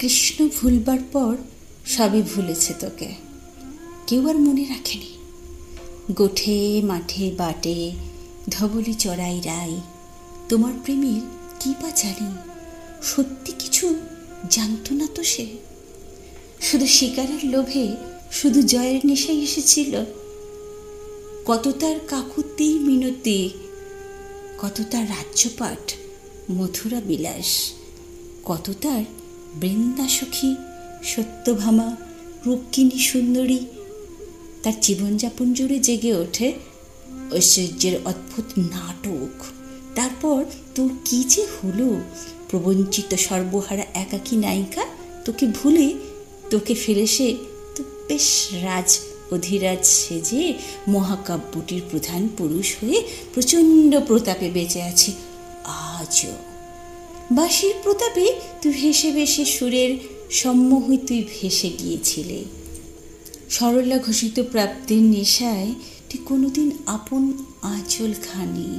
কৃষ্ণ ভুলবার পর সবই ভুলেছে তোকে, কেউ আর মনে রাখেনি। গোঠে মাঠে বাটে ধবলি চড়াই রাই, তোমার প্রেমের কি বা জানি, সত্যি কিছু জানতো না তো সে। শুধু শিকারের লোভে, শুধু জয়ের নেশায় এসেছিল। কত তার কাকুতি মিনতি, কত তার রাজ্যপাট মথুরা বিলাস, কত তার বৃন্দাসখী সত্যভামা রুক্মিণী সুন্দরী। তার জীবনযাপন জুড়ে জেগে ওঠে ঐশ্বর্যের অদ্ভুত নাটক। তারপর তোর কি যে হলো, প্রবঞ্চিত সর্বহারা একাকী নায়িকা তোকে ভুলে, তোকে ফেলে সে তো বেশ রাজ অধিরাজ সেজে মহাকাব্যটির প্রধান পুরুষ হয়ে প্রচণ্ড প্রতাপে বেঁচে আছে আজও। বাঁশির প্রতাপে তুই ভেসে ভেসে সুরের সম্মোহে তুই ভেসে গিয়েছিলে। সরলা ঘোষিত প্রাপ্তির নেশায় তুই কোনোদিন আপন আঁচল খানি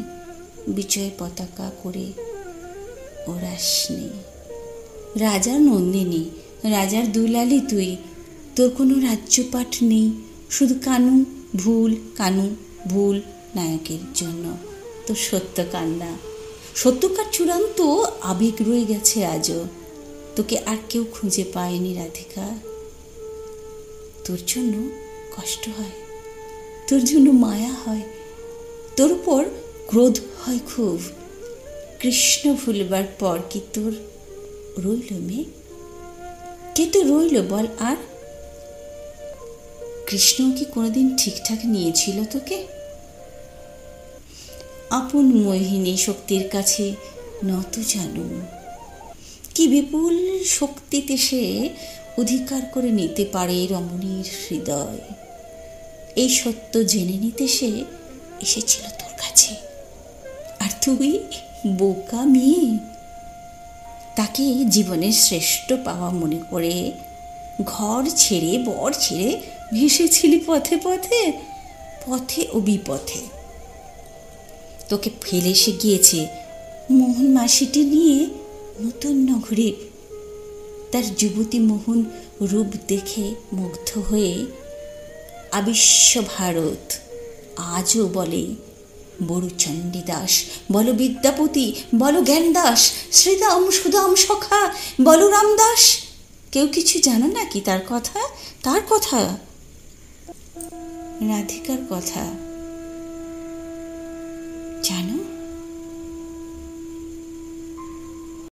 বিজয় পতাকা করে ওড়াসনি। রাজার নন্দিনী, রাজার দুলালি তুই, তোর কোনো রাজ্যপাঠ নেই, শুধু কানু ভুল, কানু ভুল নায়কের জন্য তোর সত্য কান্না। সত্যকার চূড়ান্ত আবেগ রয়ে গেছে আজও, তোকে আর কেউ খুঁজে পায়নি রাধিকা। তোর জন্য কষ্ট হয়, তোর জন্য মায়া হয়, তোর উপর ক্রোধ হয় খুব। কৃষ্ণ ভুলবার পর কি তোর রইল মেয়ে? কে তো রইল বল আর? কৃষ্ণ কি কোনোদিন ঠিকঠাক নিয়েছিল তোকে? আপন মোহিনী শক্তির কাছে নত জানু, কি বিপুল শক্তিতে সে অধিকার করে নিতে পারে রমণীর হৃদয়। এই সত্য জেনে নিতে সে এসেছিল তোর কাছে, আর তুই বোকা মেয়ে তাকে জীবনের শ্রেষ্ঠ পাওয়া মনে করে ঘর ছেড়ে বর ছেড়ে ভেসেছিলি পথে পথে, পথে ও বিপথে। তোকে ফেলে সে গিয়েছে মোহন মাসিটি নিয়ে নতুন নগরে। তার যুবতী মোহন রূপ দেখে মুগ্ধ হয়ে আবিশ্ব ভারত আজও বলে, বড় চণ্ডীদাস বলো, বিদ্যাপতি বলো, জ্ঞানদাস, শ্রীদাম সুদাম সখা বলো, রামদাস। কেউ কিছু জানো নাকি তার কথা? তার কথা, রাধিকার কথা জানো?